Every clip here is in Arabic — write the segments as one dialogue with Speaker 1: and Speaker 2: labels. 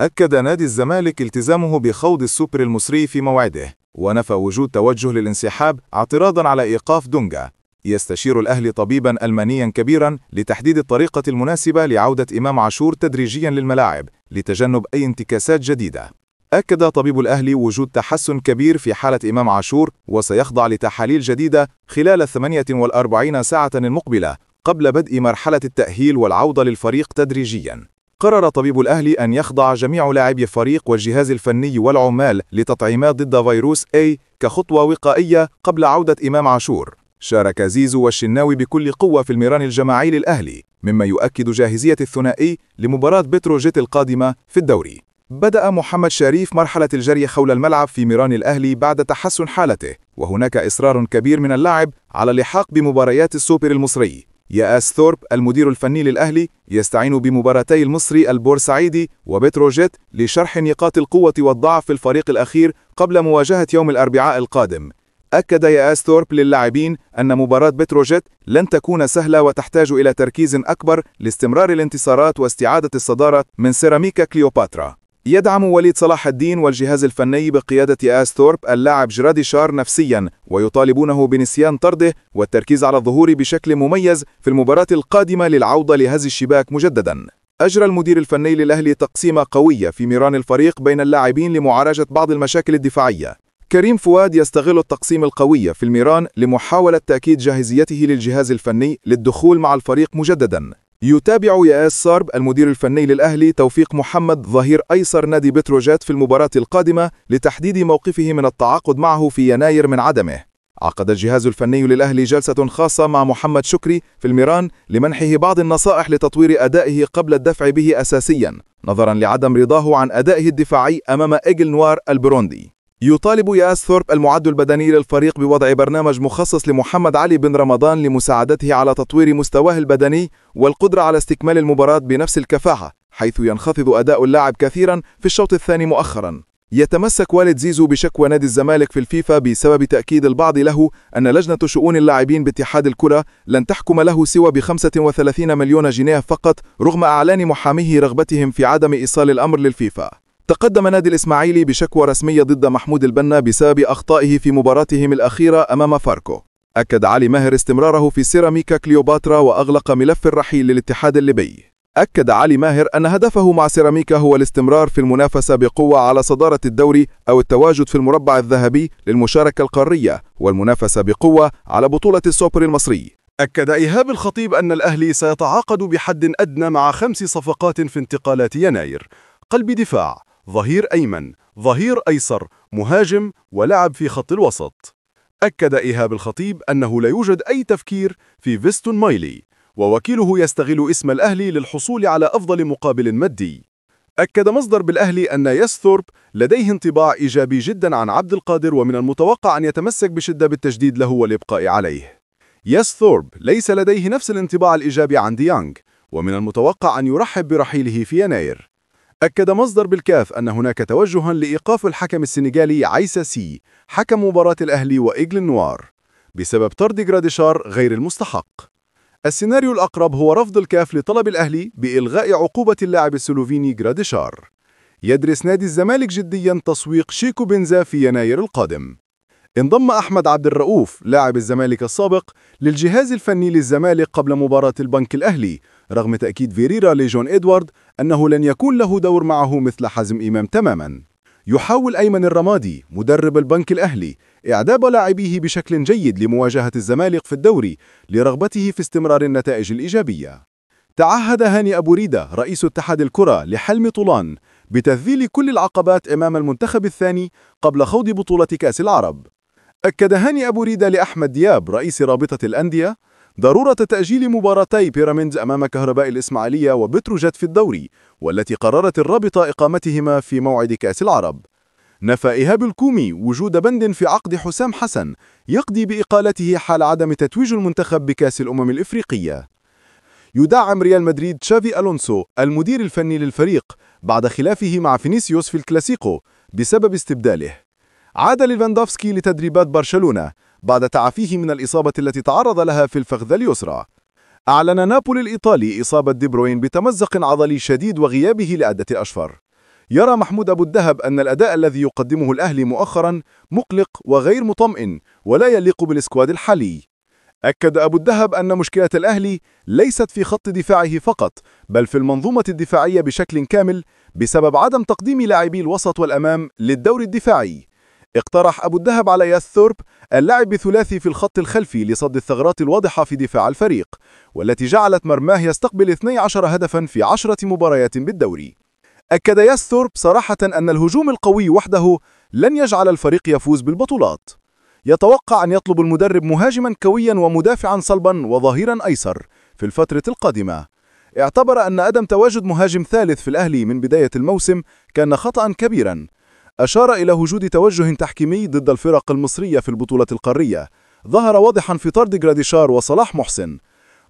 Speaker 1: أكد نادي الزمالك التزامه بخوض السوبر المصري في موعده، ونفى وجود توجه للانسحاب اعتراضا على إيقاف دونجا. يستشير الأهلي طبيبا ألمانيا كبيرا لتحديد الطريقة المناسبة لعودة إمام عاشور تدريجيا للملاعب لتجنب أي انتكاسات جديدة. أكد طبيب الأهلي وجود تحسن كبير في حالة إمام عاشور، وسيخضع لتحاليل جديدة خلال 48 ساعة المقبلة قبل بدء مرحلة التأهيل والعودة للفريق تدريجيا. قرر طبيب الأهلي أن يخضع جميع لاعبي الفريق والجهاز الفني والعمال لتطعيمات ضد فيروس A كخطوة وقائية قبل عودة إمام عاشور. شارك زيزو والشناوي بكل قوة في الميران الجماعي للأهلي، مما يؤكد جاهزية الثنائي لمباراة بتروجيت القادمة في الدوري. بدأ محمد شريف مرحلة الجري حول الملعب في ميران الأهلي بعد تحسن حالته، وهناك إصرار كبير من اللاعب على اللحاق بمباريات السوبر المصري. ياس ثورب المدير الفني للأهلي يستعين بمباراتي المصري البورسعيدي وبتروجيت لشرح نقاط القوة والضعف في الفريق الأخير قبل مواجهة يوم الأربعاء القادم. أكد ياس ثورب للاعبين أن مباراة بتروجيت لن تكون سهلة وتحتاج إلى تركيز أكبر لاستمرار الانتصارات واستعادة الصدارة من سيراميكا كليوباترا. يدعم وليد صلاح الدين والجهاز الفني بقيادة ياس ثورب اللاعب جراديشار نفسيا، ويطالبونه بنسيان طرده والتركيز على الظهور بشكل مميز في المباراة القادمة للعودة لهز الشباك مجددا. أجرى المدير الفني للأهلي تقسيمة قوية في ميران الفريق بين اللاعبين لمعالجة بعض المشاكل الدفاعية. كريم فؤاد يستغل التقسيم القوية في الميران لمحاولة تأكيد جاهزيته للجهاز الفني للدخول مع الفريق مجددا. يتابع ياس ثورب المدير الفني للأهلي توفيق محمد ظهير أيسر نادي بتروجيت في المباراة القادمة لتحديد موقفه من التعاقد معه في يناير من عدمه. عقد الجهاز الفني للأهلي جلسة خاصة مع محمد شكري في الميران لمنحه بعض النصائح لتطوير أدائه قبل الدفع به أساسيا، نظرا لعدم رضاه عن أدائه الدفاعي أمام إيجل نوار البروندي. يطالب ياس ثورب المعد البدني للفريق بوضع برنامج مخصص لمحمد علي بن رمضان لمساعدته على تطوير مستواه البدني والقدرة على استكمال المباراة بنفس الكفاءة، حيث ينخفض أداء اللاعب كثيرا في الشوط الثاني مؤخرا. يتمسك والد زيزو بشكوى نادي الزمالك في الفيفا بسبب تأكيد البعض له أن لجنة شؤون اللاعبين باتحاد الكرة لن تحكم له سوى ب35 مليون جنيه فقط، رغم إعلان محاميه رغبتهم في عدم إيصال الأمر للفيفا. تقدم نادي الإسماعيلي بشكوى رسمية ضد محمود البنا بسبب أخطائه في مباراتهم الأخيرة أمام فاركو. أكد علي ماهر استمراره في سيراميكا كليوباترا وأغلق ملف الرحيل للاتحاد الليبي. أكد علي ماهر أن هدفه مع سيراميكا هو الاستمرار في المنافسة بقوة على صدارة الدوري أو التواجد في المربع الذهبي للمشاركة القارية والمنافسة بقوة على بطولة السوبر المصري.
Speaker 2: أكد إيهاب الخطيب أن الأهلي سيتعاقد بحد أدنى مع 5 صفقات في انتقالات يناير: قلب دفاع، ظهير أيمن، ظهير أيسر، مهاجم، ولعب في خط الوسط. أكد إيهاب الخطيب أنه لا يوجد أي تفكير في فيستون مايلي، ووكيله يستغل اسم الأهلي للحصول على أفضل مقابل مادي. أكد مصدر بالأهلي أن ياس ثورب لديه انطباع إيجابي جدا عن عبد القادر، ومن المتوقع أن يتمسك بشدة بالتجديد له والإبقاء عليه. ياس ثورب ليس لديه نفس الانطباع الإيجابي عن ديانغ، ومن المتوقع أن يرحب برحيله في يناير. أكد مصدر بالكاف أن هناك توجها لإيقاف الحكم السنغالي عيسى سي حكم مباراة الأهلي وإيجل نوار بسبب طرد جراديشار غير المستحق. السيناريو الأقرب هو رفض الكاف لطلب الأهلي بإلغاء عقوبة اللاعب السلوفيني جراديشار. يدرس نادي الزمالك جديا تسويق شيكو بنزا في يناير القادم. انضم أحمد عبد الرؤوف لاعب الزمالك السابق للجهاز الفني للزمالك قبل مباراة البنك الأهلي، رغم تأكيد فيريرا لجون إدوارد أنه لن يكون له دور معه مثل حازم إمام تماما. يحاول أيمن الرمادي مدرب البنك الأهلي إعداد لاعبيه بشكل جيد لمواجهة الزمالك في الدوري لرغبته في استمرار النتائج الإيجابية. تعهد هاني أبو ريدة رئيس اتحاد الكرة لحلم طولان بتذليل كل العقبات أمام المنتخب الثاني قبل خوض بطولة كأس العرب. أكد هاني أبو ريدة لأحمد دياب رئيس رابطة الأندية ضرورة تأجيل مباراتي بيراميدز أمام كهرباء الإسماعيلية وبتروجيت في الدوري، والتي قررت الرابطة إقامتهما في موعد كأس العرب. نفى إيهاب الكومي وجود بند في عقد حسام حسن يقضي بإقالته حال عدم تتويج المنتخب بكأس الأمم الإفريقية. يدعم ريال مدريد تشافي ألونسو المدير الفني للفريق بعد خلافه مع فينيسيوس في الكلاسيكو بسبب استبداله. عاد ليفاندوفسكي لتدريبات برشلونة بعد تعافيه من الإصابة التي تعرض لها في الفخذ اليسرى. أعلن نابولي الإيطالي إصابة دي بروين بتمزق عضلي شديد وغيابه لعدة أشهر. يرى محمود أبو الدهب أن الأداء الذي يقدمه الأهلي مؤخرا مقلق وغير مطمئن ولا يليق بالسكواد الحالي. أكد أبو الدهب أن مشكلة الأهلي ليست في خط دفاعه فقط، بل في المنظومة الدفاعية بشكل كامل بسبب عدم تقديم لاعبي الوسط والأمام للدور الدفاعي. اقترح أبو الدهب على ياس ثورب اللعب بثلاثي في الخط الخلفي لصد الثغرات الواضحة في دفاع الفريق، والتي جعلت مرماه يستقبل 12 هدفا في 10 مباريات بالدوري. أكد ياس ثورب صراحة أن الهجوم القوي وحده لن يجعل الفريق يفوز بالبطولات. يتوقع أن يطلب المدرب مهاجما قويا ومدافعا صلبا وظهيرا أيسر في الفترة القادمة. اعتبر أن عدم تواجد مهاجم ثالث في الأهلي من بداية الموسم كان خطأ كبيرا. أشار إلى وجود توجه تحكيمي ضد الفرق المصرية في البطولة القارية ظهر واضحا في طرد جراديشار وصلاح محسن.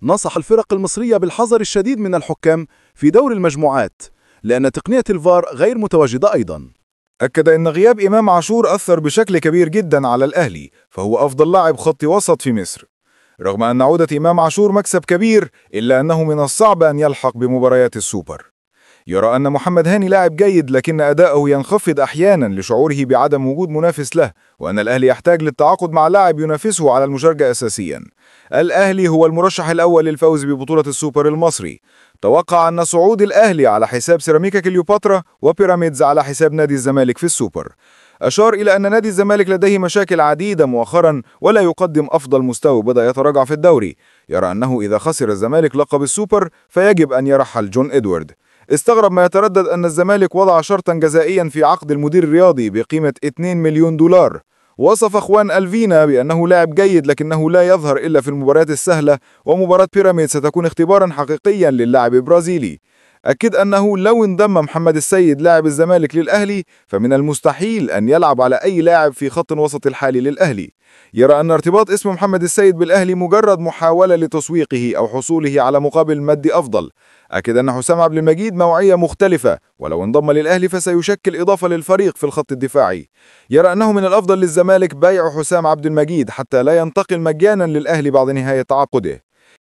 Speaker 2: نصح الفرق المصرية بالحذر الشديد من الحكام في دور المجموعات لأن تقنية الفار غير متواجدة أيضا.
Speaker 1: أكد أن غياب إمام عاشور أثر بشكل كبير جدا على الأهلي، فهو أفضل لاعب خط وسط في مصر. رغم أن عودة إمام عاشور مكسب كبير، إلا أنه من الصعب أن يلحق بمباريات السوبر. يرى أن محمد هاني لاعب جيد، لكن أداؤه ينخفض أحيانا لشعوره بعدم وجود منافس له، وأن الأهلي يحتاج للتعاقد مع لاعب ينافسه على المشاركة أساسيا. الأهلي هو المرشح الأول للفوز ببطولة السوبر المصري. توقع أن صعود الأهلي على حساب سيراميكا كليوباترا وبيراميدز على حساب نادي الزمالك في السوبر. أشار إلى أن نادي الزمالك لديه مشاكل عديدة مؤخرا ولا يقدم أفضل مستوى، بدأ يتراجع في الدوري. يرى أنه إذا خسر الزمالك لقب السوبر فيجب أن يرحل جون إدوارد. استغرب ما يتردد أن الزمالك وضع شرطا جزائيا في عقد المدير الرياضي بقيمة 2 مليون دولار. وصف خوان ألفينا بأنه لاعب جيد لكنه لا يظهر إلا في المباريات السهلة، ومباراة بيراميدز ستكون اختبارا حقيقيا للاعب البرازيلي. أكد أنه لو انضم محمد السيد لاعب الزمالك للأهلي فمن المستحيل أن يلعب على أي لاعب في خط الوسط الحالي للأهلي. يرى أن ارتباط اسم محمد السيد بالأهلي مجرد محاولة لتسويقه أو حصوله على مقابل مادي أفضل. أكد أن حسام عبد المجيد نوعية مختلفة، ولو انضم للأهلي فسيشكل إضافة للفريق في الخط الدفاعي. يرى أنه من الأفضل للزمالك بيع حسام عبد المجيد حتى لا ينتقل مجانا للأهلي بعد نهاية تعاقده.